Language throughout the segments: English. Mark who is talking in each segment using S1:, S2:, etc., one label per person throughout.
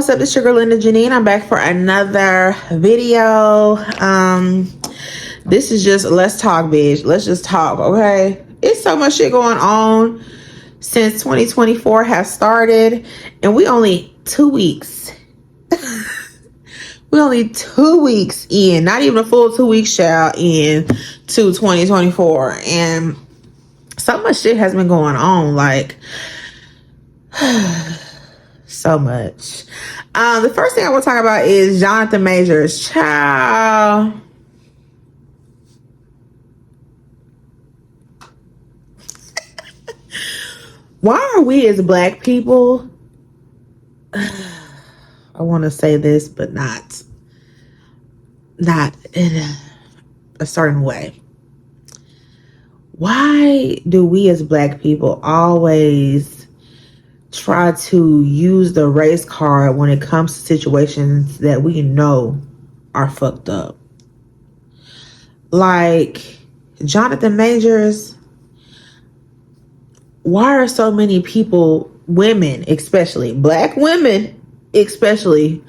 S1: what's up? This is your girl Linda Janine. I'm back for another video. This is just let's talk, bitch. Let's just talk, okay? It's so much shit going on since 2024 has started, and we only 2 weeks. We only 2 weeks in, not even a full 2 weeks, child, in to 2024, and so much shit has been going on, like. So much. The first thing I want to talk about is Johnathan Majors. Child. Why are we as black people, I want to say this, but not in a certain way. Why do we as black people always try to use the race card when it comes to situations that we know are fucked up? Like Johnathan Majors, why are so many people, women especially, black women especially,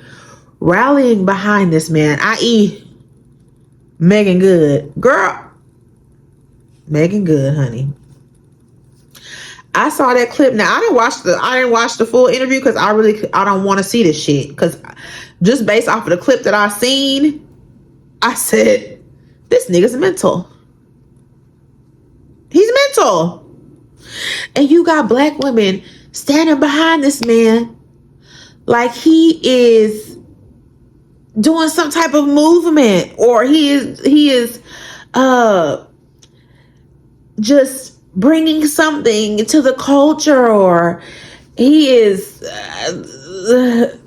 S1: rallying behind this man, i.e. Meagan Good? Girl, Meagan Good, honey. I saw that clip. Now I didn't watch the full interview because I don't want to see this shit. Because just based off of the clip that I seen, I said, this nigga's mental. He's mental. And you got black women standing behind this man like he is doing some type of movement, or he is just bringing something to the culture, or he is the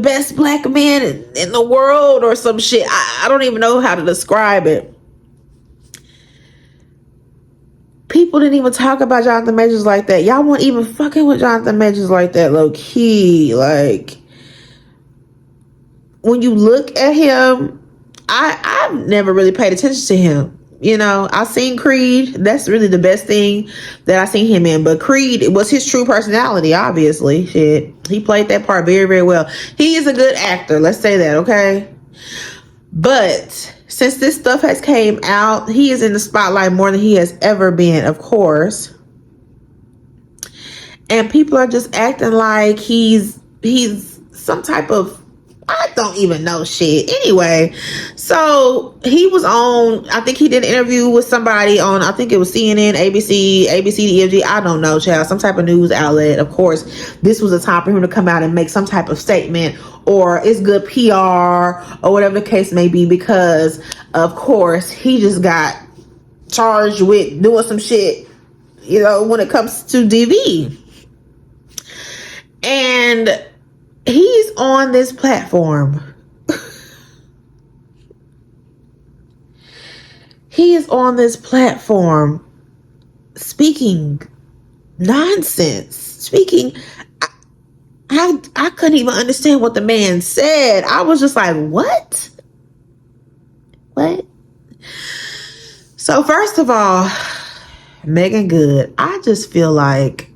S1: best black man in the world, or some shit. I don't even know how to describe it. People didn't even talk about Johnathan Majors like that. Y'all weren't even fucking with Johnathan Majors like that, low key. Like, when you look at him, I've never really paid attention to him. You know, I seen Creed. That's really the best thing that I seen him in. But Creed, it was his true personality, obviously. Shit. He played that part very, very well. He is a good actor. Let's say that, okay? But since this stuff has came out, he is in the spotlight more than he has ever been, of course. And people are just acting like he's some type of, I don't even know shit. Anyway, so he was on, I think he did an interview with somebody on, I think it was CNN, ABC, EFG, I don't know, child, some type of news outlet. Of course, this was a time for him to come out and make some type of statement, or it's good PR, or whatever the case may be, because, of course, he just got charged with doing some shit, you know, when it comes to DV. And he's on this platform. He is on this platform speaking nonsense. Speaking, I couldn't even understand what the man said. I was just like, what? What? So first of all, Meagan Good, I just feel like,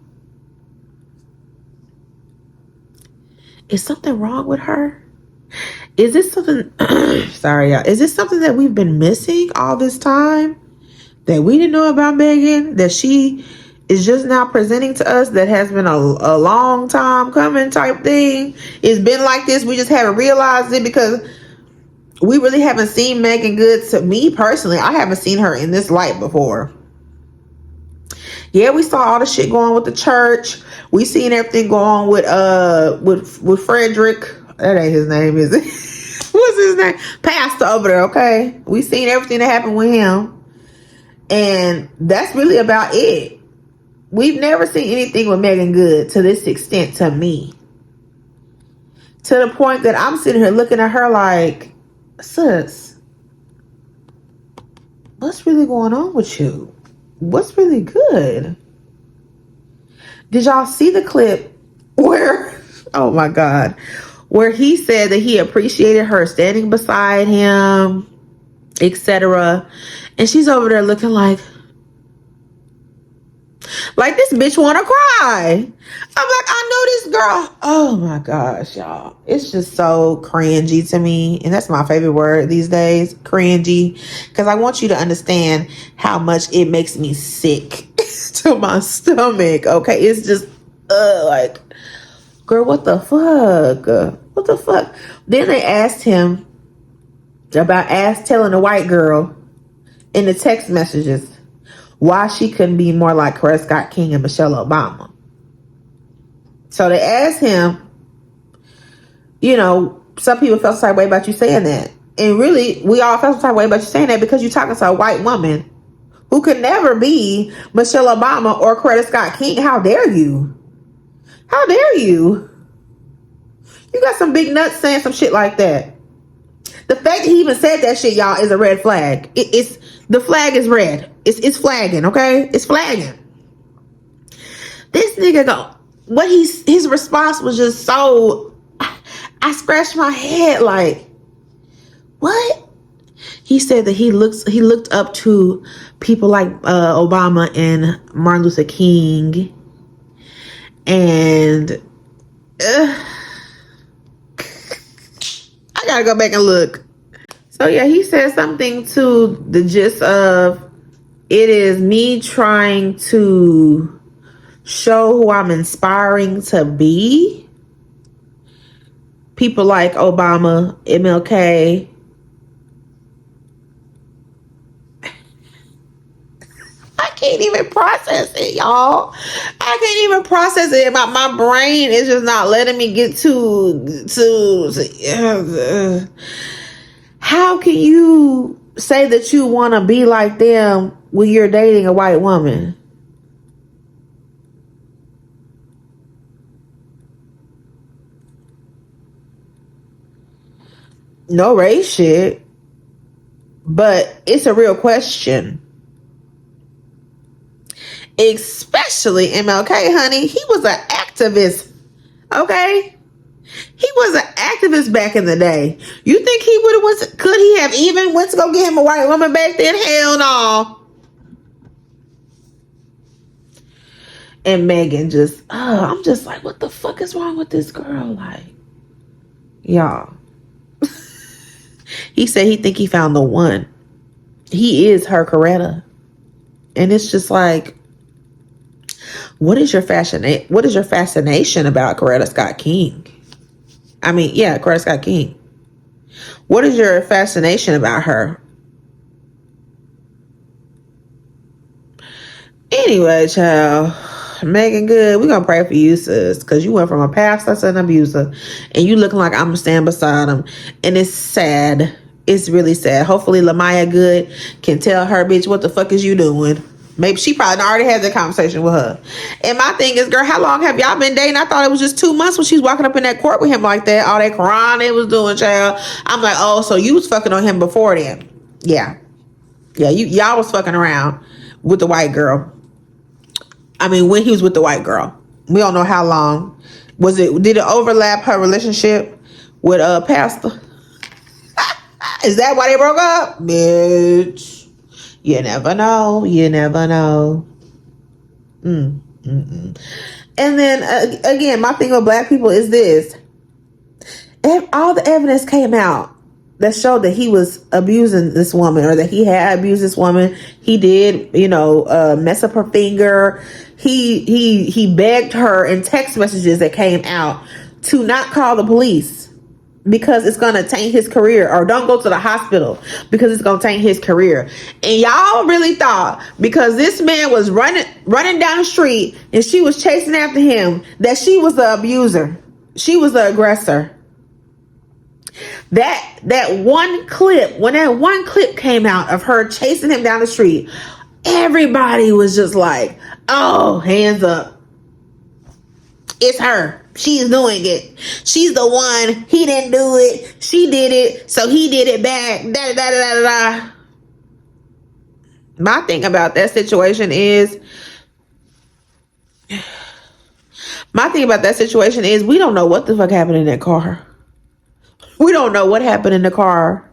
S1: is something wrong with her? Is this something, sorry, y'all. Is this something that we've been missing all this time? That we didn't know about Meagan? That she is just now presenting to us, that has been a long time coming type thing? It's been like this, we just haven't realized it, because we really haven't seen Meagan Good. To me personally, I haven't seen her in this light before. Yeah, we saw all the shit going with the church. We seen everything go on with Frederick. That ain't his name, is it? What's his name? Pastor over there, okay? We seen everything that happened with him. And that's really about it. We've never seen anything with Meagan Good to this extent, to me. To the point that I'm sitting here looking at her like, sis, what's really going on with you? What's really good? Did y'all see the clip where, oh my God, where he said that he appreciated her standing beside him, etc. And she's over there looking like, Like, this bitch want to cry. I'm like, I know this girl. Oh my gosh, y'all. It's just so cringy to me. And that's my favorite word these days, cringy. Because I want you to understand how much it makes me sick to my stomach. Okay, it's just, like, girl, what the fuck? What the fuck? Then they asked him about telling the white girl in the text messages why she couldn't be more like Coretta Scott King and Michelle Obama. So they asked him, you know, some people felt some type of way about you saying that. And really, we all felt some type of way about you saying that because you're talking to a white woman who could never be Michelle Obama or Coretta Scott King. How dare you? How dare you? You got some big nuts saying some shit like that. The fact that he even said that shit, y'all, is a red flag. It's the flag is red. It's flagging, okay? It's flagging. This nigga his response was just so, I scratched my head like, what? He said that he looked up to people like Obama and Martin Luther King, and I gotta go back and look. So yeah, he said something to the gist of, it is me trying to show who I'm inspiring to be. People like Obama, MLK. I can't even process it, y'all. I can't even process it. My brain is just not letting me get to how can you say that you want to be like them when you're dating a white woman? No race shit, but it's a real question. Especially MLK, honey. He was an activist, okay? He was an activist back in the day. You think he could he have even went to go get him a white woman back then? Hell no. And Megan just, I'm just like, what the fuck is wrong with this girl? Like, y'all. He said he think he found the one. He is her Coretta. And it's just like, what is your fascination about Coretta Scott King? I mean, yeah, Coretta Scott King. What is your fascination about her? Anyway, child, Megan Good, we're gonna pray for you, sis, because you went from a pastor to an abuser, and you looking like I'm gonna stand beside him, and it's sad. It's really sad. Hopefully, Lamaya Good can tell her bitch what the fuck is you doing. Maybe she probably already had that conversation with her. And my thing is, girl, how long have y'all been dating? I thought it was just 2 months when she's walking up in that court with him like that. All that crying it was doing, child. I'm like, oh, so you was fucking on him before then. Yeah. Yeah, y'all was fucking around with the white girl. I mean, when he was with the white girl. We don't know how long. Did it overlap her relationship with Pastor? Is that why they broke up? Bitch. You never know. You never know. And then, again, my thing with black people is this. If all the evidence came out that showed that he was abusing this woman, or that he had abused this woman. He did, mess up her finger. He begged her in text messages that came out to not call the police, because it's going to taint his career, or don't go to the hospital because it's going to taint his career. And y'all really thought because this man was running down the street and she was chasing after him that she was the abuser. She was the aggressor. That one clip, when that one clip came out of her chasing him down the street, everybody was just like, oh, hands up. It's her. She's doing it. She's the one. He didn't do it. She did it. So he did it back. Da, da, da, da, da, da. My thing about that situation is, we don't know what the fuck happened in that car. We don't know what happened in the car.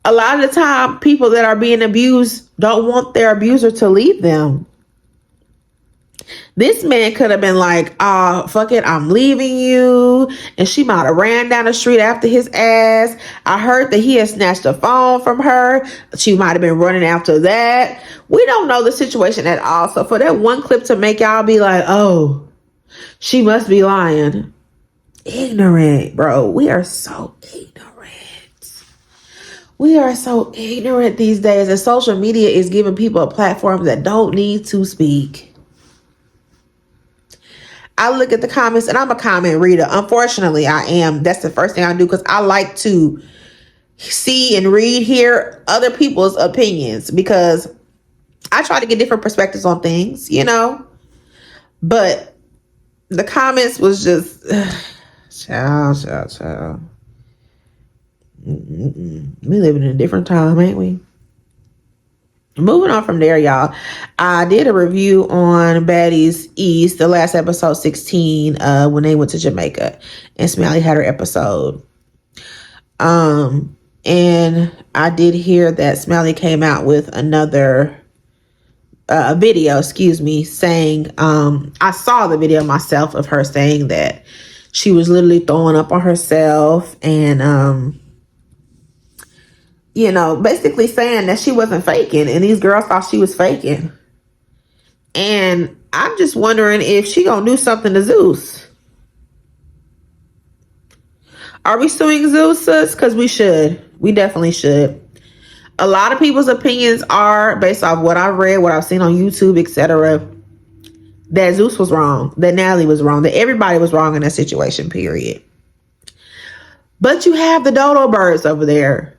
S1: A lot of the time, people that are being abused don't want their abuser to leave them. This man could have been like, oh, fuck it, I'm leaving you. And she might have ran down the street after his ass. I heard that he had snatched a phone from her. She might have been running after that. We don't know the situation at all. So for that one clip to make y'all be like, oh, she must be lying. Ignorant, bro. We are so ignorant. We are so ignorant these days. And social media is giving people a platform that don't need to speak. I look at the comments, and I'm a comment reader. Unfortunately, I am. That's the first thing I do, because I like to see and hear other people's opinions, because I try to get different perspectives on things, you know. But the comments was just, child. We living in a different time, ain't we? Moving on from there, y'all. I did a review on Baddies East, the last episode 16, when they went to Jamaica, and Smiley had her episode. And I did hear that Smiley came out with another video, saying, I saw the video myself of her saying that she was literally throwing up on herself, and basically saying that she wasn't faking, and these girls thought she was faking. And I'm just wondering if she gonna do something to Zeus. Are we suing Zeus, sis? Because we should. We definitely should. A lot of people's opinions are, based off what I've read, what I've seen on YouTube, etc., that Zeus was wrong, that Natalie was wrong, that everybody was wrong in that situation, period. But you have the dodo birds over there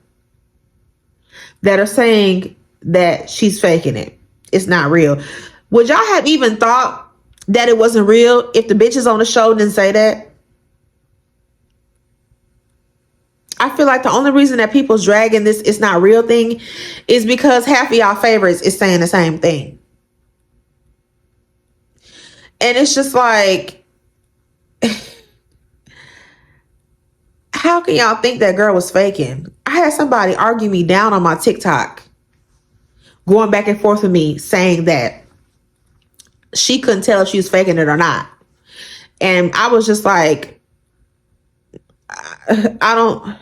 S1: that are saying that she's faking it. It's not real. Would y'all have even thought that it wasn't real if the bitches on the show didn't say that? I feel like the only reason that people's dragging this "it's not real" thing is because half of y'all favorites is saying the same thing. And it's just like, how can y'all think that girl was faking? I had somebody argue me down on my TikTok, going back and forth with me, saying that she couldn't tell if she was faking it or not. And I was just like, I don't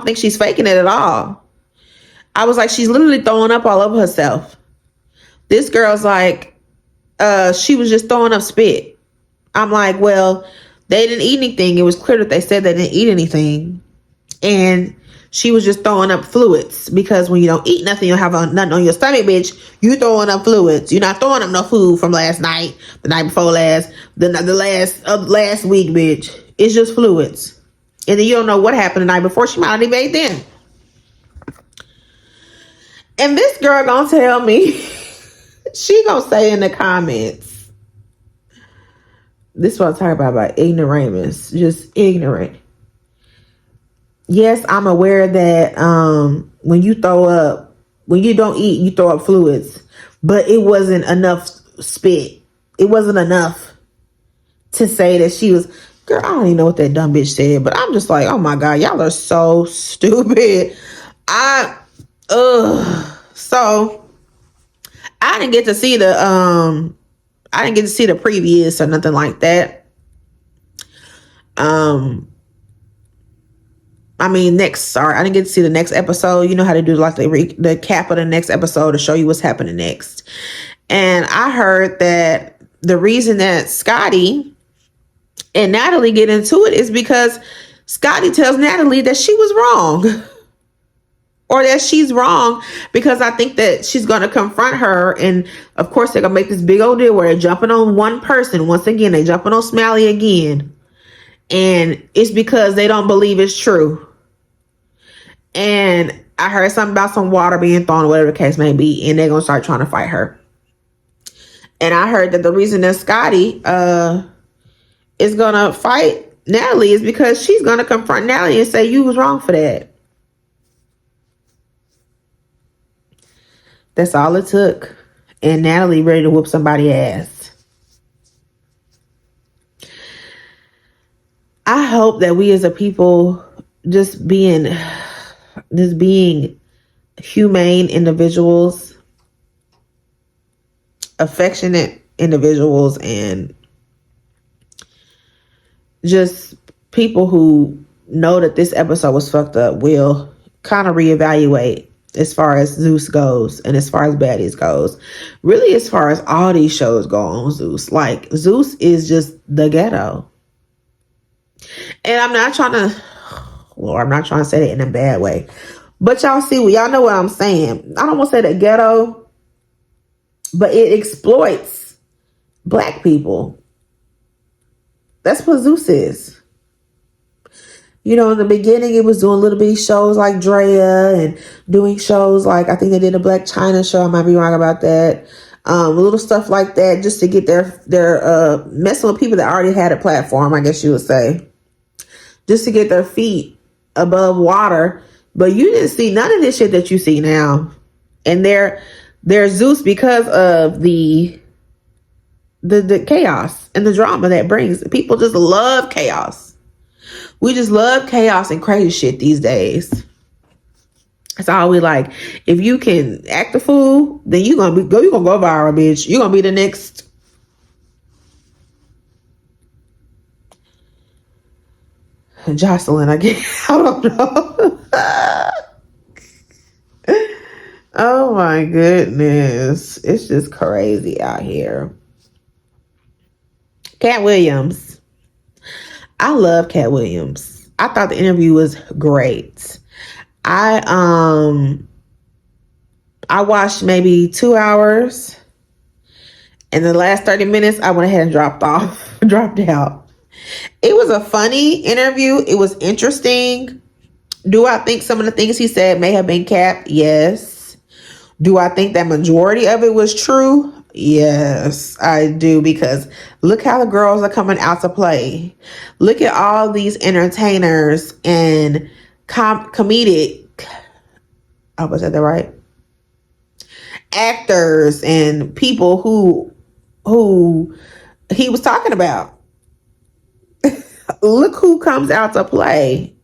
S1: think she's faking it at all. I was like, she's literally throwing up all over herself. This girl's like, she was just throwing up spit. I'm like, well, they didn't eat anything. It was clear that they said they didn't eat anything. And she was just throwing up fluids, because when you don't eat nothing, you don't have nothing on your stomach, bitch. You throwing up fluids. You're not throwing up no food from last night, the night before last, the last week, bitch. It's just fluids. And then you don't know what happened the night before. She might not even ate then. And this girl gonna tell me, she gonna say in the comments, this is what I'm talking about ignoramus, just ignorant. Yes, I'm aware that when you don't eat, you throw up fluids, but it wasn't enough spit. It wasn't enough to say that she was, girl, I don't even know what that dumb bitch said, but I'm just like, oh my God, y'all are so stupid. So I didn't get to see the previous or nothing like that. I didn't get to see the next episode. You know how to do like the cap of the next episode to show you what's happening next. And I heard that the reason that Scotty and Natalie get into it is because Scotty tells Natalie that she was wrong. Or that she's wrong, because I think that she's going to confront her. And of course, they're going to make this big old deal where they're jumping on one person. Once again, they're jumping on Smiley again. And it's because they don't believe it's true. And I heard something about some water being thrown, whatever the case may be. And they're going to start trying to fight her. And I heard that the reason that Scotty is going to fight Natalie is because she's going to confront Natalie and say, you was wrong for that. That's all it took. And Natalie ready to whoop somebody's ass. I hope that we as a people just being humane individuals affectionate individuals and just people who know that this episode was fucked up will kind of reevaluate as far as Zeus goes and as far as Baddies goes. Really, as far as all these shows go on Zeus. Like, Zeus is just the ghetto. And I'm not trying to say that in a bad way. But y'all know what I'm saying. I don't want to say that ghetto, but it exploits black people. That's what Zeus is. You know, in the beginning, it was doing little bitty shows like Drea and doing shows like, I think they did a Black China show. I might be wrong about that. Little stuff like that just to get their messing with people that already had a platform, I guess you would say. Just to get their feet above water. But you didn't see none of this shit that you see now. And they're Zeus because of the chaos and the drama that brings. People just love chaos. We just love chaos and crazy shit these days. That's all we like. If you can act a fool, then you're gonna go viral, bitch. You're gonna be the next. Jocelyn, I guess. I don't know. Oh my goodness. It's just crazy out here. Katt Williams. I love Katt Williams. I thought the interview was great. I watched maybe 2 hours. And the last 30 minutes, I went ahead and dropped out. It was a funny interview. It was interesting. Do I think some of the things he said may have been capped? Yes. Do I think that majority of it was true? Yes, I do, because look how the girls are coming out to play. Look at all these entertainers and comedic, I was that right? Actors and people who he was talking about. Look who comes out to play.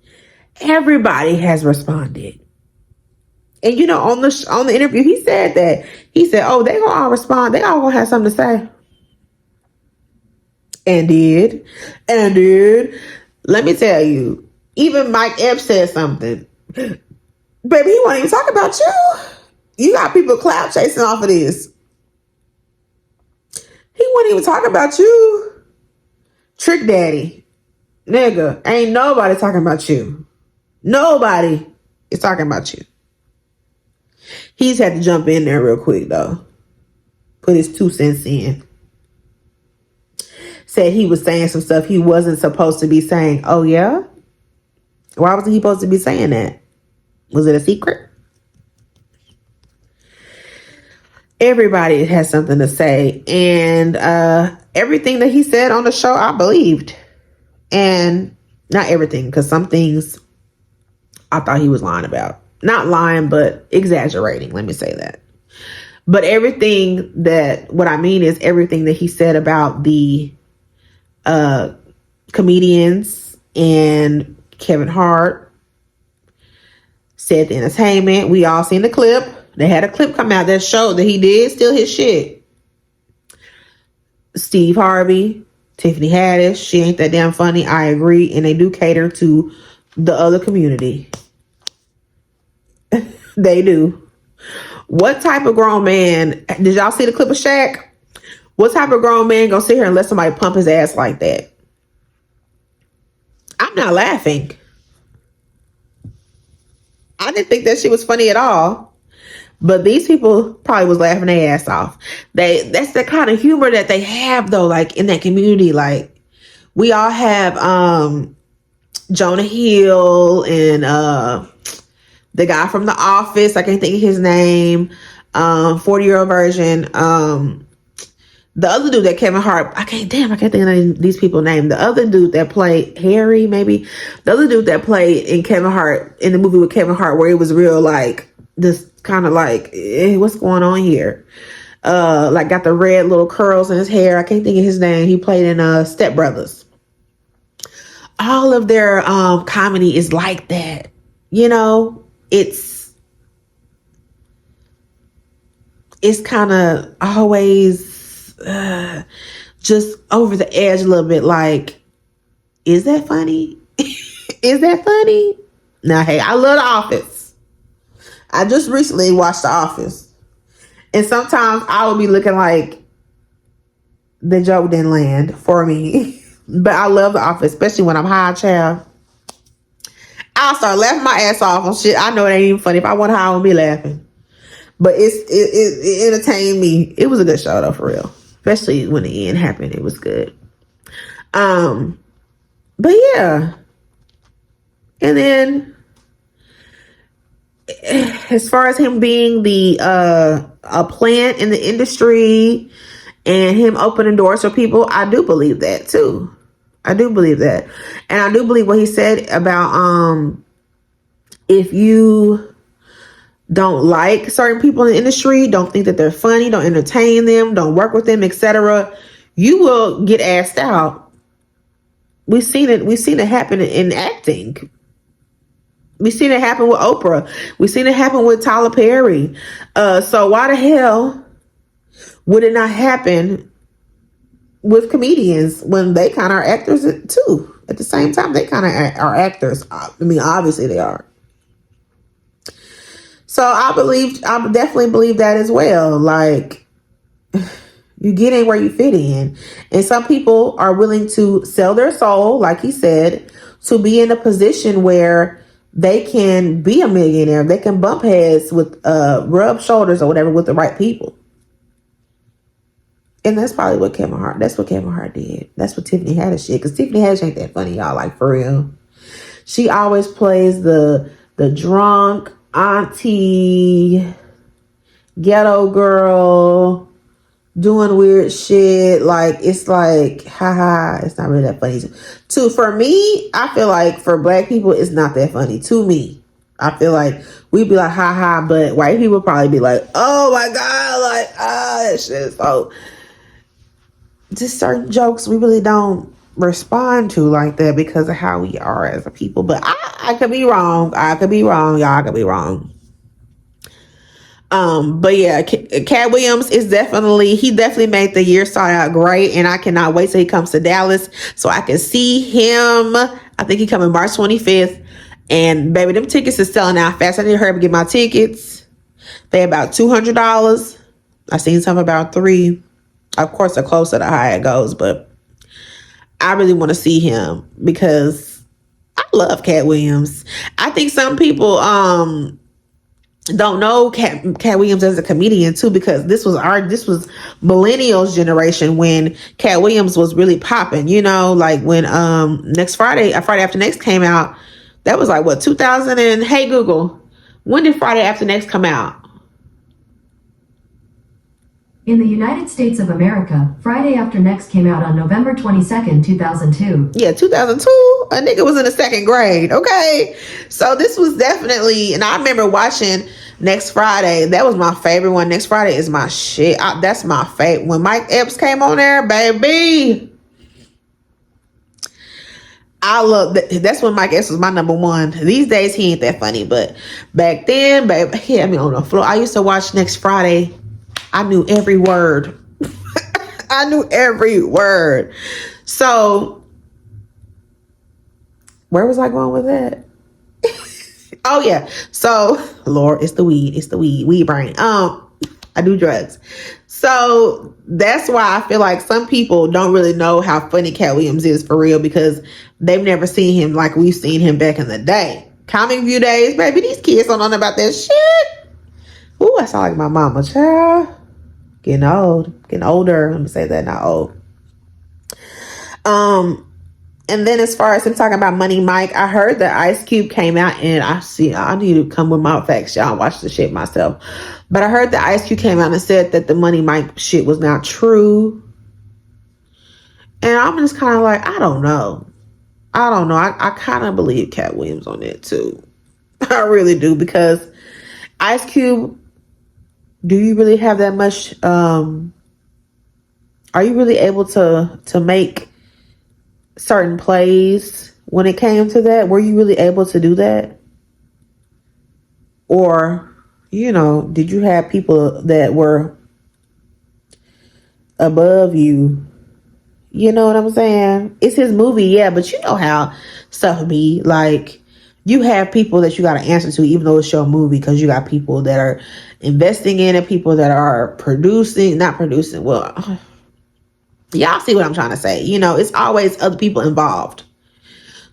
S1: Everybody has responded. And you know, on the interview, he said, oh, they gonna all respond. They all gonna have something to say. And did. Let me tell you, even Mike Epps said something. Baby, he won't even talk about you. You got people clout chasing off of this. He won't even talk about you. Trick Daddy. Nigga, ain't nobody talking about you. Nobody is talking about you. He's had to jump in there real quick, though. Put his 2 cents in. Said he was saying some stuff he wasn't supposed to be saying. Oh, yeah? Why wasn't he supposed to be saying that? Was it a secret? Everybody has something to say. And everything that he said on the show, I believed. And not everything, because some things I thought he was lying about. Not lying, but exaggerating. Let me say that. But what I mean is everything that he said about the comedians and Kevin Hart, said the entertainment. We all seen the clip. They had a clip come out that showed that he did steal his shit. Steve Harvey, Tiffany Haddish, she ain't that damn funny. I agree. And they do cater to the other community. They do. What type of grown man, did y'all see the clip of Shaq? What type of grown man gonna sit here and let somebody pump his ass like that? I'm not laughing. I didn't think that shit was funny at all. But these people probably was laughing their ass off. That's the kind of humor that they have, though, like in that community. Like, we all have Jonah Hill and the guy from The Office, I can't think of his name, 40-year-old version. The other dude that Kevin Hart, I can't think of these people's name. The other dude that played Harry, maybe. The other dude that played in the movie with Kevin Hart, where it was real like this kind of like, what's going on here? Like got the red little curls in his hair. I can't think of his name. He played in Step Brothers. All of their comedy is like that. You know, it's it's kind of always just over the edge a little bit. Like, is that funny? Is that funny? Now, hey, I love The Office. I just recently watched The Office. And sometimes I would be looking like the joke didn't land for me. But I love The Office, especially when I'm high, child. I'll start laughing my ass off on shit. I know it ain't even funny. If I want high, I won't be laughing. But it entertained me. It was a good show though, for real. Especially when the end happened. It was good. But yeah. And then as far as him being the a plant in the industry and him opening doors for people, I do believe that too. I do believe that. And I do believe what he said about if you don't like certain people in the industry, don't think that they're funny, don't entertain them, don't work with them, etc., you will get asked out. We've seen it happen in acting. We've seen it happen with Oprah. We've seen it happen with Tyler Perry. So why the hell would it not happen with comedians when they kind of are actors too? At the same time, they kind of are actors. I mean, obviously they are. So I definitely believe that as well. Like, you get in where you fit in. And some people are willing to sell their soul, like he said, to be in a position where they can be a millionaire. They can bump heads with, rub shoulders or whatever with the right people. And that's probably what Kevin Hart did. That's what Tiffany Haddish did. Because Tiffany Haddish ain't that funny, y'all. Like, for real. She always plays the drunk auntie, ghetto girl, doing weird shit. Like, it's like, haha, it's not really that funny. For me, I feel like for black people, it's not that funny. To me, I feel like we'd be like, haha, but white people probably be like, oh my God, like, that shit is so. Just certain jokes we really don't respond to like that because of how we are as a people. But I could be wrong. Y'all could be wrong. But yeah, Katt Williams he definitely made the year start out great, and I cannot wait till he comes to Dallas so I can see him. I think he coming March 25th, and baby, them tickets is selling out fast. I need to hurry up and get my tickets. They about $200. I seen some about $300. Of course, the closer the higher it goes, but I really want to see him because I love Katt Williams. I think some people don't know Katt Williams as a comedian too, because this was millennials generation when Katt Williams was really popping. You know, like when Friday After Next came out. That was like what, 2000 and hey Google, when did Friday After Next come out?
S2: In the United States of America, Friday After Next came out on November 22nd, 2002.
S1: Yeah, 2002. A nigga was in the second grade. Okay. So this was definitely, and I remember watching Next Friday. That was my favorite one. Next Friday is my shit. That's my favorite. When Mike Epps came on there, baby. I love that. That's when Mike Epps was my number one. These days, he ain't that funny. But back then, baby, he had me on the floor. I used to watch Next Friday. I knew every word. I knew every word. So, where was I going with that? Oh yeah. So, Lord, it's the weed brain. I do drugs. So that's why I feel like some people don't really know how funny Katt Williams is for real, because they've never seen him like we've seen him back in the day. Comic View days, baby. These kids don't know about that shit. Ooh, I sound like my mama, child. Getting older. Let me say that, not old. And then as far as him talking about Money Mike, I heard that Ice Cube came out, and I need to come with my facts. Y'all watch the shit myself. But I heard that Ice Cube came out and said that the Money Mike shit was not true. And I'm just kind of like, I don't know. I kind of believe Katt Williams on that too. I really do, because Ice Cube, do you really have that much? Are you really able to make certain plays when it came to that? Were you really able to do that? Or did you have people that were above you? You know what I'm saying? It's his movie, yeah, but you know how stuff be. Like, you have people that you got to answer to, even though it's your movie, because you got people that are investing in it, people that are not producing. Well, y'all see what I'm trying to say. It's always other people involved.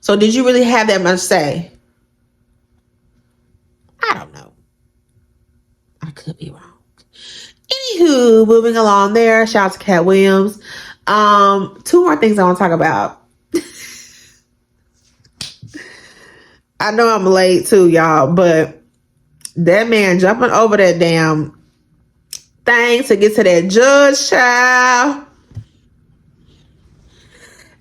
S1: So did you really have that much say? I don't know. I could be wrong. Anywho, moving along there. Shout out to Katt Williams. Two more things I want to talk about. I know I'm late too, y'all, but that man jumping over that damn thing to get to that judge, child.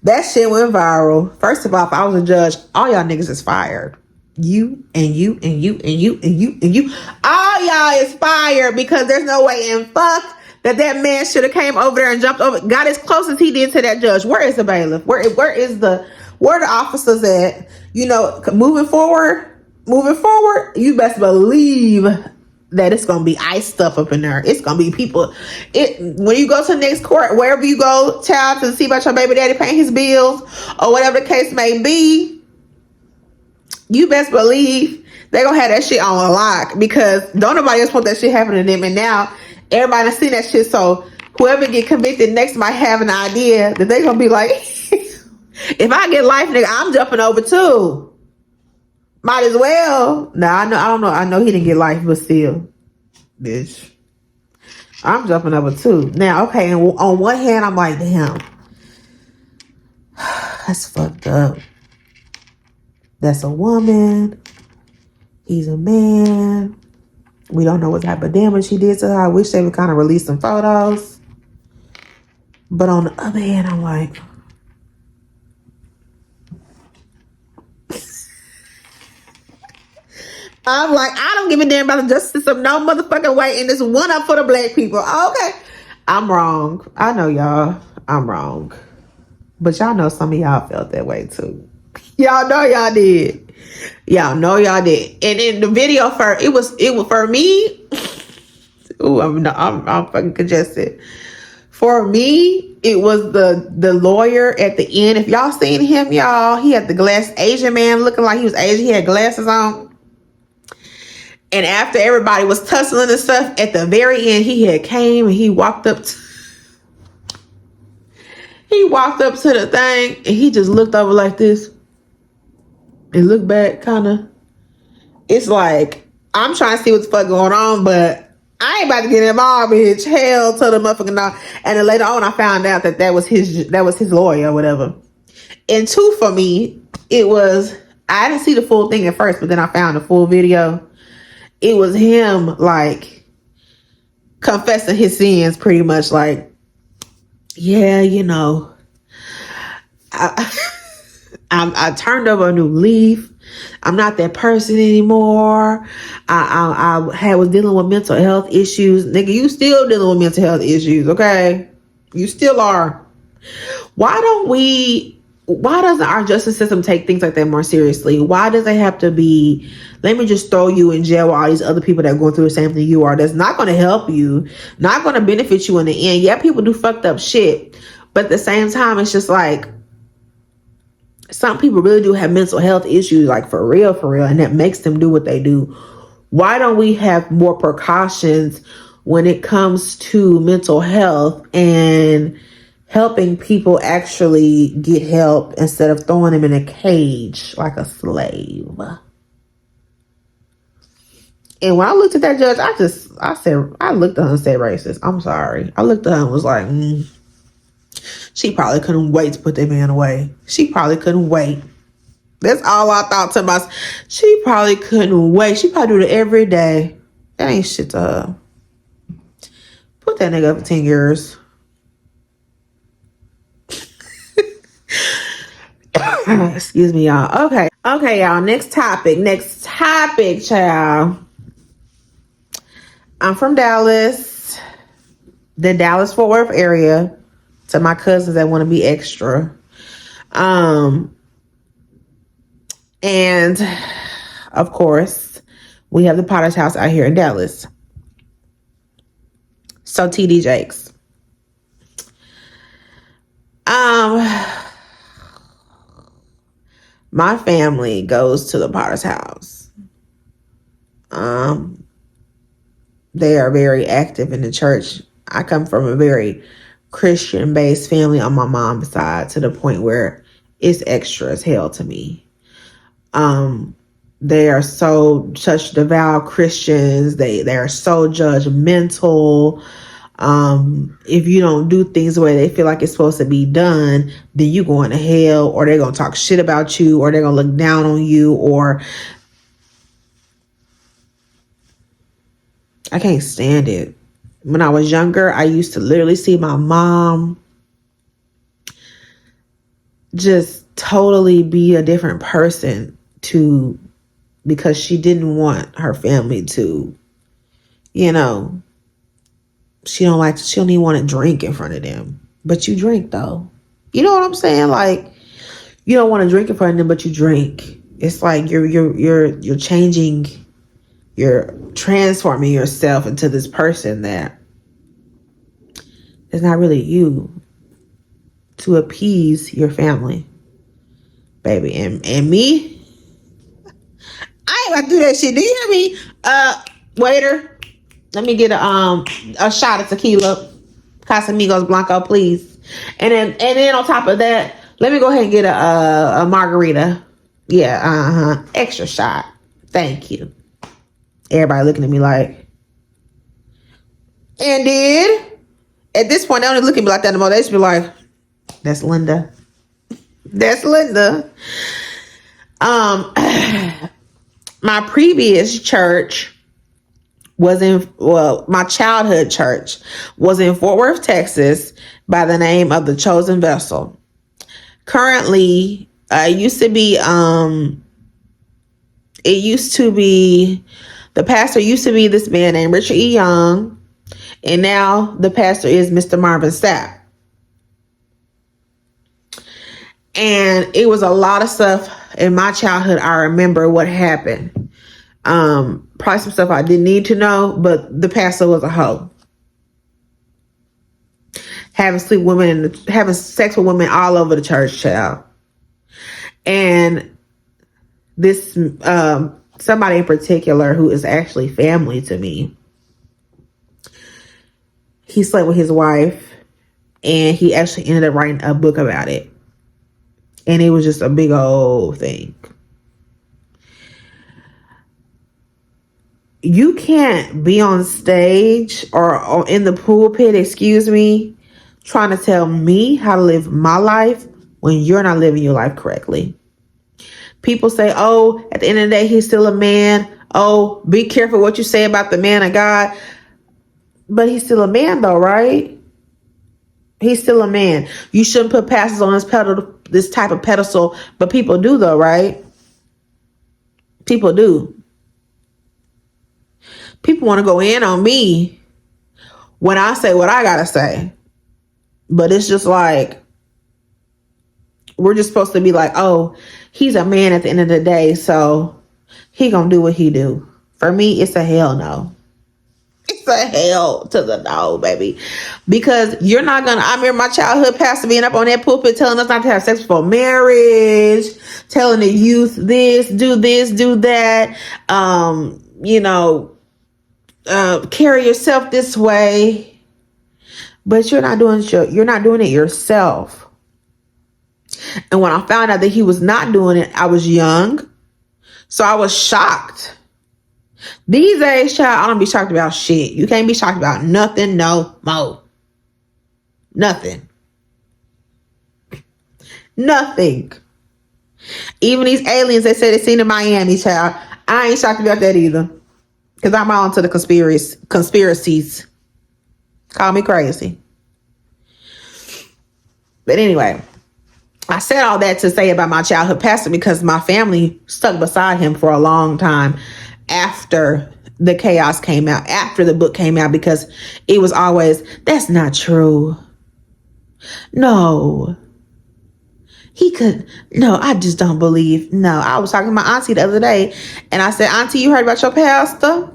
S1: That shit went viral. First of all, if I was a judge, all y'all niggas is fired. You and you and you and you and you and you. All y'all is fired, because there's no way in fuck that man should have came over there and jumped over, got as close as he did to that judge. Where is the bailiff? Where the officers at? Moving forward, you best believe that it's gonna be ice stuff up in there. It's gonna be people. When you go to the next court, wherever you go, child, to see about your baby daddy paying his bills or whatever the case may be, you best believe they gonna have that shit on lock, because don't nobody else want that shit happening to them. And now everybody done seen that shit, so whoever get convicted next might have an idea that they gonna be like, if I get life, nigga, I'm jumping over too. Might as well. Nah, I don't know. I know he didn't get life, but still, bitch, I'm jumping over too. Now, okay, and on one hand, I'm like, damn, that's fucked up. That's a woman. He's a man. We don't know what type of damage he did to her. I wish they would kind of release some photos. But on the other hand, I'm like, I don't give a damn about the justice system no motherfucking way. And this one up for the black people. Okay. I'm wrong. I know y'all. I'm wrong. But y'all know some of y'all felt that way too. Y'all know y'all did. Y'all know y'all did. And in the video it was for me. Ooh, I'm fucking congested. For me, it was the lawyer at the end. If y'all seen him, y'all, he had the Asian man looking like he was Asian. He had glasses on. And after everybody was tussling and stuff, at the very end, he had came and he walked up to the thing, and he just looked over like this and looked back, kind of. It's like, I'm trying to see what's fuck going on, but I ain't about to get involved, bitch. Hell to the motherfucking dog. And then later on, I found out that was his lawyer or whatever. And two, for me, I didn't see the full thing at first, but then I found the full video. It was him, like, confessing his sins, pretty much, like, yeah, I turned over a new leaf. I'm not that person anymore. I was dealing with mental health issues. Nigga, you still dealing with mental health issues, okay? You still are. Why doesn't our justice system take things like that more seriously? Why does it have to be, let me just throw you in jail with all these other people that are going through the same thing you are? That's not going to help you, not going to benefit you in the end. Yeah, people do fucked up shit, but at the same time, it's just like, some people really do have mental health issues, like for real, and that makes them do what they do. Why don't we have more precautions when it comes to mental health and helping people actually get help instead of throwing them in a cage like a slave? And when I looked at that judge, I looked at her and said racist. I'm sorry. I looked at her and was like, she probably couldn't wait to put that man away. She probably couldn't wait. That's all I thought to myself. She probably couldn't wait. She probably do it every day. That ain't shit to her. Put that nigga up for 10 years. Excuse me, y'all. Okay, y'all. Next topic, child. I'm from Dallas, the Dallas-Fort Worth area. To my cousins that want to be extra. And of course, We have the Potter's House out here in Dallas. So TD Jakes. My family goes to the Potter's House. They are very active in the church. I come from a very Christian-based family on my mom's side, to the point where it's extra as hell to me. They are such devout Christians. They are so judgmental. If you don't do things the way they feel like it's supposed to be done, then you going to hell, or they're going to talk shit about you, or they're going to look down on you, or I can't stand it. When I was younger, I used to literally see my mom just totally be a different person because she didn't want her family to, she don't even want to drink in front of them. But you drink though. You know what I'm saying? Like, you don't want to drink in front of them, but you drink. It's like you're changing, you're transforming yourself into this person that is not really you, to appease your family, baby. And me, I ain't about to do that shit. Do you hear me? Waiter, let me get a shot of tequila, Casamigos Blanco, please. And then on top of that, let me go ahead and get a margarita. Yeah, extra shot. Thank you. Everybody looking at me like, and did at this point they don't even look at me like that anymore. They just be like, that's Linda. That's Linda. My previous church was my childhood church was in Fort Worth, Texas, by the name of the Chosen Vessel. Currently, it used to be the pastor used to be this man named Richard E. Young, and now the pastor is Mr. Marvin Sapp. And it was a lot of stuff in my childhood. I remember what happened. Probably some stuff I didn't need to know, but the pastor was a hoe. Having sex with women all over the church, child. And this somebody in particular who is actually family to me, he slept with his wife, and he actually ended up writing a book about it. And it was just a big old thing. You can't be on stage or in the pulpit, trying to tell me how to live my life when you're not living your life correctly. People say, oh, at the end of the day, he's still a man. Oh, be careful what you say about the man of God. But he's still a man though, right? He's still a man. You shouldn't put pastors on this type of pedestal, but people do though, right? People do. People want to go in on me when I say what I gotta say. But it's just like, we're just supposed to be like, oh, he's a man at the end of the day, so he gonna do what he do. For me, it's a hell no. It's a hell to the no, baby. Because you're not gonna, I remember my childhood pastor being up on that pulpit telling us not to have sex before marriage, telling the youth this, do that, carry yourself this way. But you're not doing it yourself. And when I found out that he was not doing it, I was young. So I was shocked. These days, child, I don't be shocked about shit. You can't be shocked about nothing no more. Nothing. Nothing. Even these aliens they said they seen in Miami, child, I ain't shocked about that either. Because I'm on to the conspiracies. Call me crazy. But anyway, I said all that to say about my childhood pastor because my family stuck beside him for a long time after the chaos came out, after the book came out, because it was always, that's not true. No, He could. No, I just don't believe. No, I was talking to my auntie the other day, and I said, Auntie, you heard about your pastor?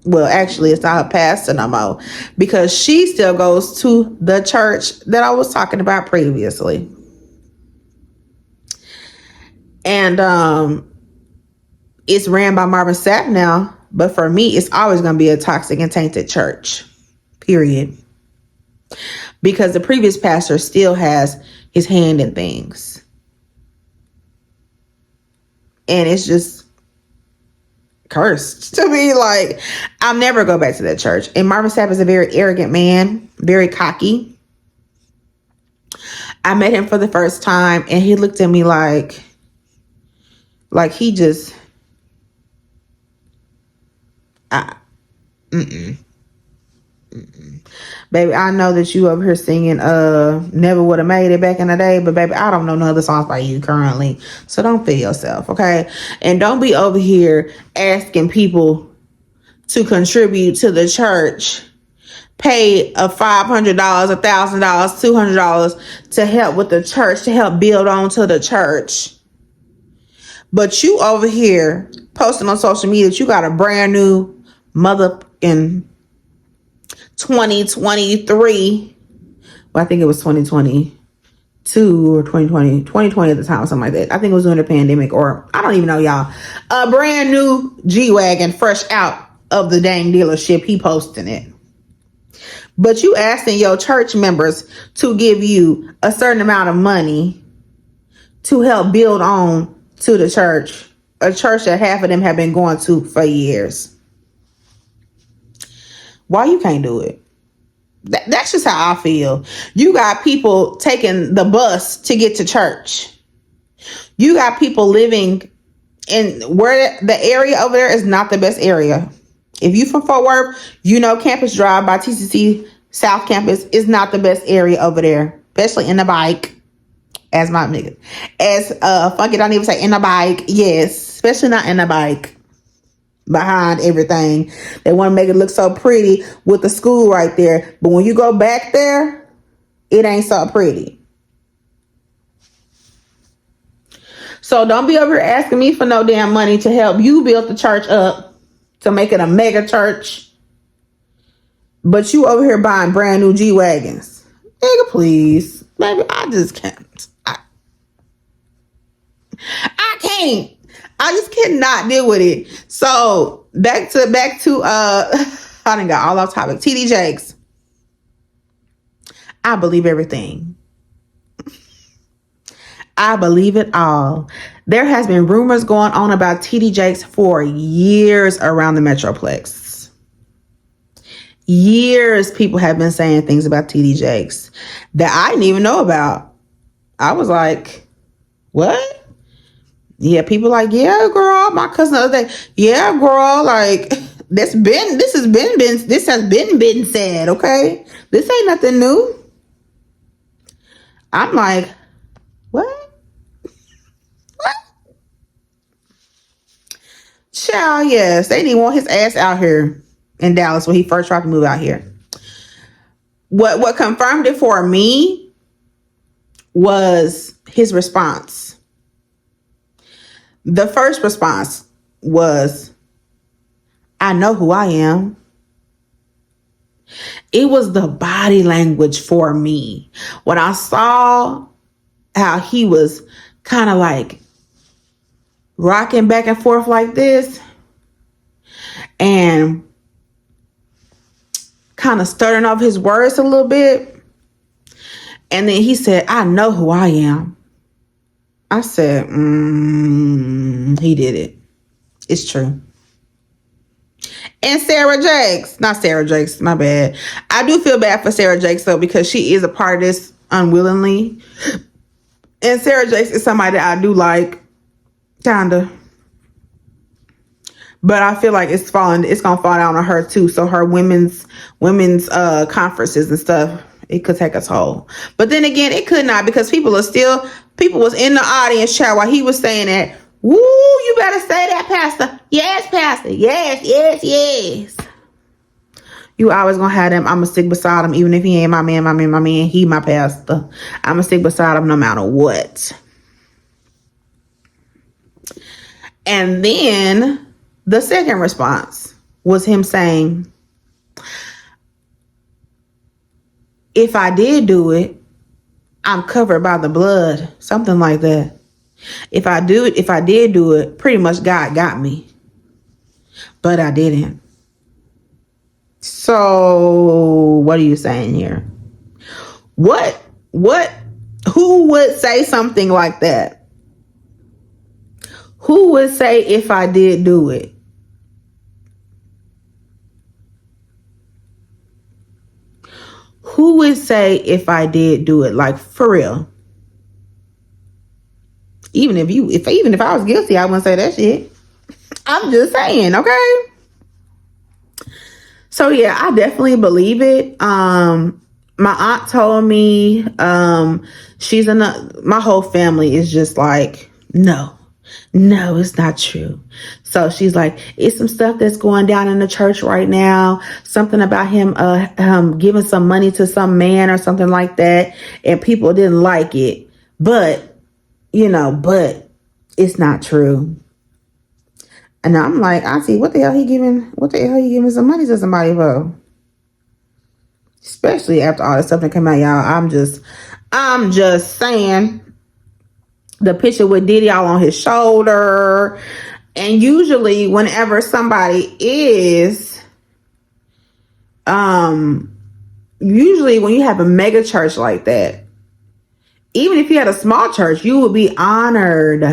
S1: Well, actually, it's not her pastor no more, because she still goes to the church that I was talking about previously. And it's ran by Marvin Sapp now, but for me, it's always going to be a toxic and tainted church, period. Because the previous pastor still has his hand in things. And it's just cursed to me. Like, I'll never go back to that church. And Marvin Sapp is a very arrogant man, very cocky. I met him for the first time, and he looked at me like he just, baby, I know that you over here singing Never Would Have Made It back in the day, but baby, I don't know none other songs by you currently. So don't feel yourself, okay? And don't be over here asking people to contribute to the church, pay a $500, $1,000, $200 to help with the church, to help build onto the church. But you over here posting on social media that you got a brand new motherfucking 2023. Well, I think it was 2022 or 2020 at the time, something like that. I think it was during the pandemic, or I don't even know, y'all. A brand new G-Wagon, fresh out of the dang dealership. He posting it. But you asking your church members to give you a certain amount of money to help build on to the church, a church that half of them have been going to for years. Why you can't do it? That's just how I feel. You got people taking the bus to get to church. You got people living in where the area over there is not the best area. If you from Fort Worth, you know Campus Drive by TCC South Campus is not the best area over there, especially in the bike. As my nigga, as Funky don't even say in the bike. Yes, especially not in the bike. Behind everything, they want to make it look so pretty with the school right there, but when you go back there, it ain't so pretty. So don't be over here asking me for no damn money to help you build the church up to make it a mega church, but you over here buying brand new G-Wagons. Nigga, please, baby, I just can't. I can't. I just cannot deal with it. So back to I done got all off topic. TD Jakes. I believe everything. I believe it all. There has been rumors going on about TD Jakes for years around the Metroplex. Years people have been saying things about TD Jakes that I didn't even know about. I was like, what? Yeah, people like, yeah, girl, my cousin the other day, yeah, girl, like, this has been said, okay? This ain't nothing new. I'm like, what? Child, yes, they didn't want his ass out here in Dallas when he first tried to move out here. What confirmed it for me was his response. The first response was, I know who I am. It was the body language for me. When I saw how he was kind of like rocking back and forth like this and kind of starting off his words a little bit. And then he said, I know who I am. I said, he did it. It's true. And Sarah Jakes, not Sarah Jakes, my bad. I do feel bad for Sarah Jakes though, because she is a part of this unwillingly. And Sarah Jakes is somebody that I do like, kinda. But I feel like it's gonna fall down on her too. So her women's conferences and stuff, it could take a toll. But then again, it could not, because people was in the audience chat while he was saying that. Woo, you better say that, Pastor. Yes, Pastor. Yes. You always gonna have them. I'ma stick beside him, even if he ain't my man, he my pastor. I'ma stick beside him no matter what. And then the second response was him saying, if I did do it, I'm covered by the blood. Something like that. If I did do it, pretty much God got me. But I didn't. So what are you saying here? Who would say something like that? Who would say if I did do it? Who would say if I did do it? Like, for real. Even if I was guilty, I wouldn't say that shit. I'm just saying, okay? So yeah, I definitely believe it. My aunt told me, my whole family is just like, no, it's not true. So she's like, it's some stuff that's going down in the church right now. Something about him giving some money to some man or something like that. And people didn't like it. But it's not true. And I'm like, Auntie, what the hell he giving some money to somebody for? Especially after all this stuff that came out, y'all. I'm just saying. The picture with Diddy all on his shoulder. And usually whenever somebody is, usually when you have a mega church like that, even if you had a small church, you would be honored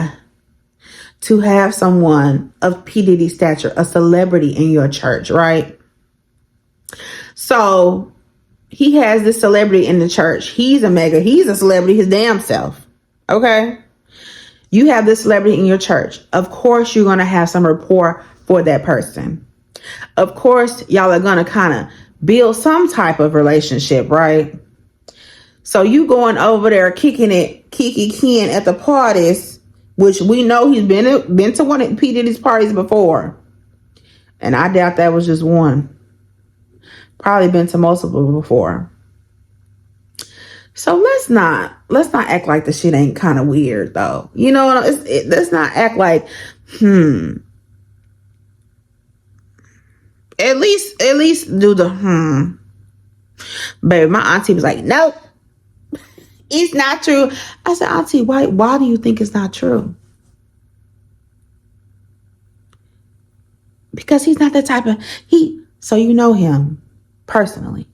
S1: to have someone of P. Diddy stature, a celebrity in your church, right? So he has this celebrity in the church. He's a celebrity his damn self. Okay? You have this celebrity in your church. Of course, you're going to have some rapport for that person. Of course, y'all are going to kind of build some type of relationship, right? So you going over there kicking it, Kiki Ken at the parties, which we know he's been to one of P. Diddy's parties before. And I doubt that was just one. Probably been to multiple before. So let's not act like the shit ain't kind of weird though. Let's not act like, At least do the Baby, my auntie was like, nope, it's not true. I said, Auntie, why do you think it's not true? Because he's not that type of so you know him personally.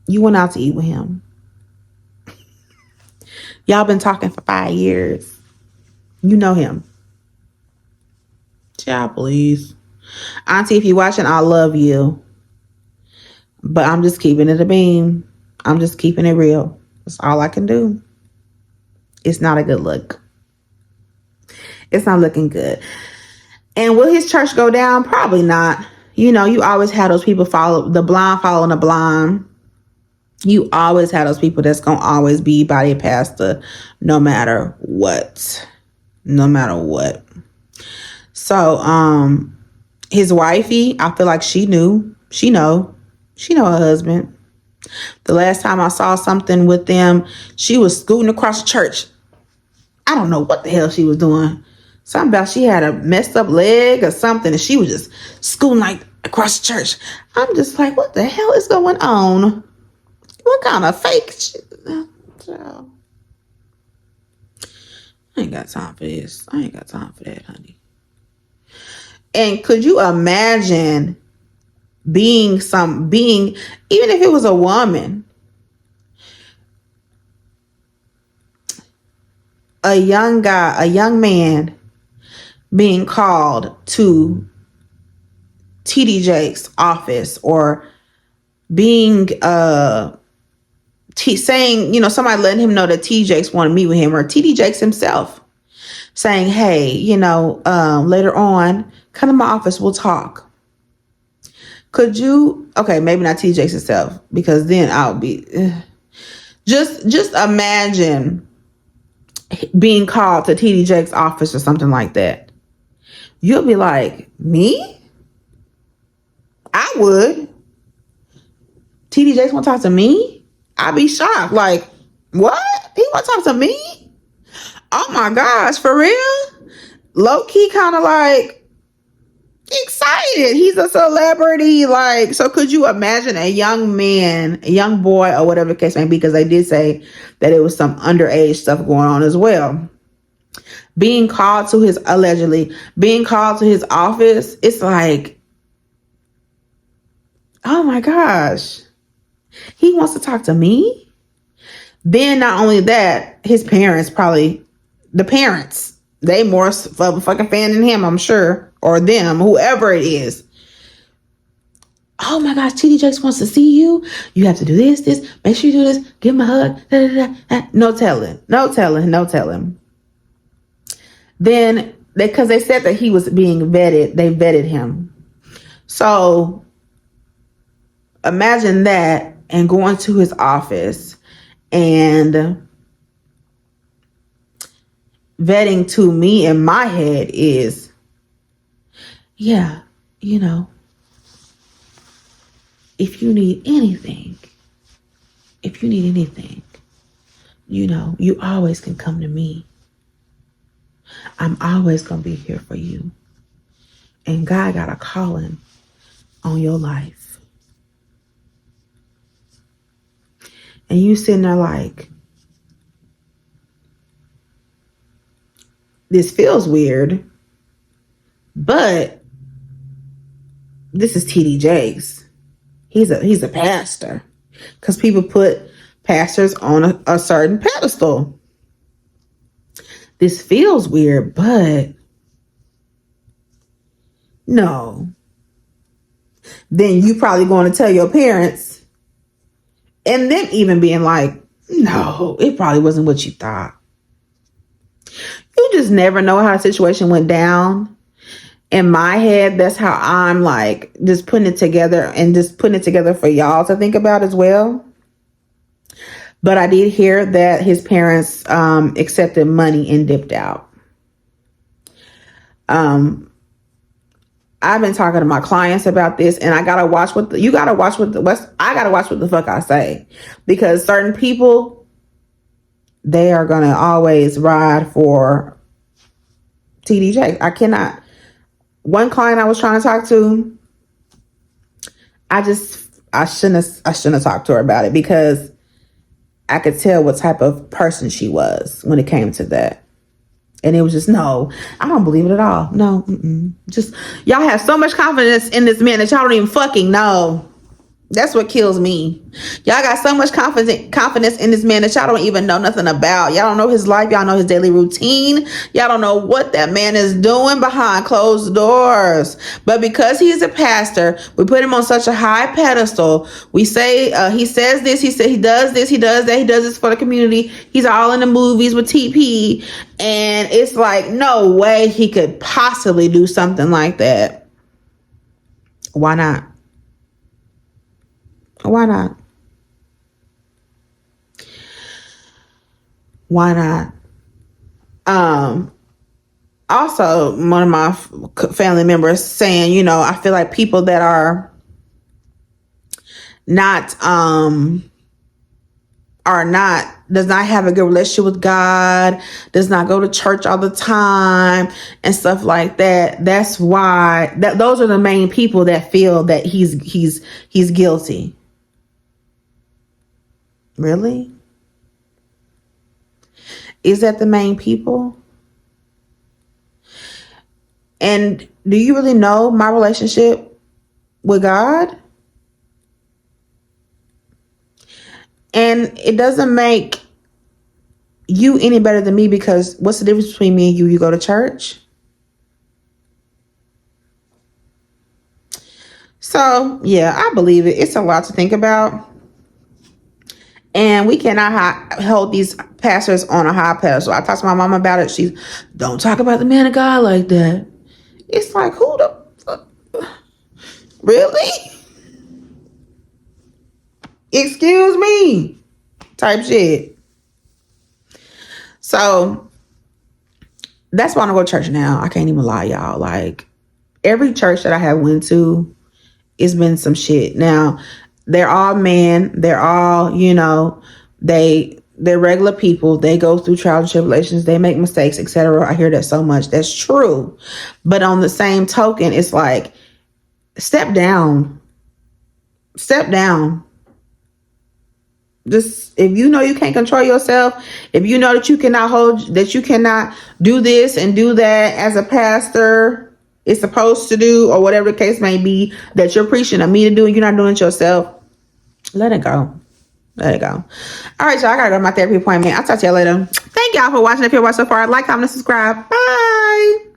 S1: You went out to eat with him. Y'all been talking for 5 years. You know him. Child, please. Auntie, if you're watching, I love you. But I'm just keeping it a beam. I'm just keeping it real. That's all I can do. It's not a good look. It's not looking good. And will his church go down? Probably not. You always have those people following the blind. You always have those people that's going to always be by their pastor no matter what. No matter what. So, his wifey, I feel like she know her husband. The last time I saw something with them, she was scooting across the church. I don't know what the hell she was doing. Something about she had a messed up leg or something, and she was just scooting like across the church. I'm just like, what the hell is going on? What kind of fake shit? I ain't got time for this. I ain't got time for that, honey. And could you imagine being, even if it was a woman, a young man being called to TD Jake's office, or being saying, somebody letting him know that TD Jakes want to meet with him, or TD Jakes himself saying, hey, later on, come to my office, we'll talk. Could you, okay, maybe not TD Jakes himself, because then I'll be, just imagine being called to TD Jakes' office or something like that. You'll be like, me? I would. TD Jakes want to talk to me? I'd be shocked. Like, what? He want to talk to me? Oh my gosh, for real? Low key, kind of like excited. He's a celebrity. Like, so could you imagine a young man, a young boy, or whatever the case may be? Because they did say that it was some underage stuff going on as well. Being called to his, allegedly being called to his office. It's like, oh my gosh. He wants to talk to me. Then not only that, his parents, probably the parents, they more of a fucking fan than him, I'm sure, or them, whoever it is. Oh my gosh, TD Jakes wants to see you. You have to do this. Make sure you do this. Give him a hug. Da, da, da, da. No telling. Then, because they said that he was being vetted, they vetted him. So imagine that, and going to his office and vetting to me in my head is, yeah, you know, if you need anything, you know, you always can come to me. I'm always going to be here for you. And God got a calling on your life. And you sitting there like, this feels weird, but this is TD Jakes. He's a pastor, because people put pastors on a certain pedestal. This feels weird, but no. Then you probably going to tell your parents, and them even being like, no, it probably wasn't what you thought. You just never know how a situation went down. In my head, that's how I'm like just putting it together, and just putting it together for y'all to think about as well. But I did hear that his parents accepted money and dipped out. I've been talking to my clients about this, and I gotta watch what I gotta watch what the fuck I say, because certain people, they are gonna always ride for TDJ. I cannot. One client I was trying to talk to, I shouldn't have talked to her about it, because I could tell what type of person she was when it came to that. And it was just, no, I don't believe it at all. No, just, y'all have so much confidence in this man that y'all don't even fucking know. That's what kills me. Y'all got so much confidence in this man that y'all don't even know nothing about. Y'all don't know his life. Y'all know his daily routine. Y'all don't know what that man is doing behind closed doors. But because he's a pastor, we put him on such a high pedestal. We say he says this, he does this, he does that, he does this for the community. He's all in the movies with TP. And it's like, no way he could possibly do something like that. Why not? Why not? Why not? Also, one of my family members saying, you know, I feel like people that are not does not have a good relationship with God, does not go to church all the time and stuff like that. That's why those are the main people that feel that he's guilty. Really? Is that the main people? And do you really know my relationship with God? And it doesn't make you any better than me, because what's the difference between me and you? You go to church? So, yeah, I believe it. It's a lot to think about. And we cannot hold these pastors on a high pedestal. I talked to my mom about it. She's, don't talk about the man of God like that. It's like, who the fuck? Really? Excuse me, type shit. So that's why I don't go to church now. I can't even lie, y'all. Like, every church that I have went to it's been some shit. Now, they're all men. They're all, you know, they're regular people. They go through trials and tribulations. They make mistakes, etc. I hear that so much. That's true. But on the same token, it's like, step down. Step down. Just, if you know you can't control yourself, if you know that you cannot do this and do that as a pastor is supposed to do, or whatever the case may be, that you're preaching to me to do and you're not doing it yourself, let it go. Let it go. All right, y'all. I gotta go to my therapy appointment. I'll talk to y'all later. Thank y'all for watching. If you're watching so far, like, comment, and subscribe. Bye.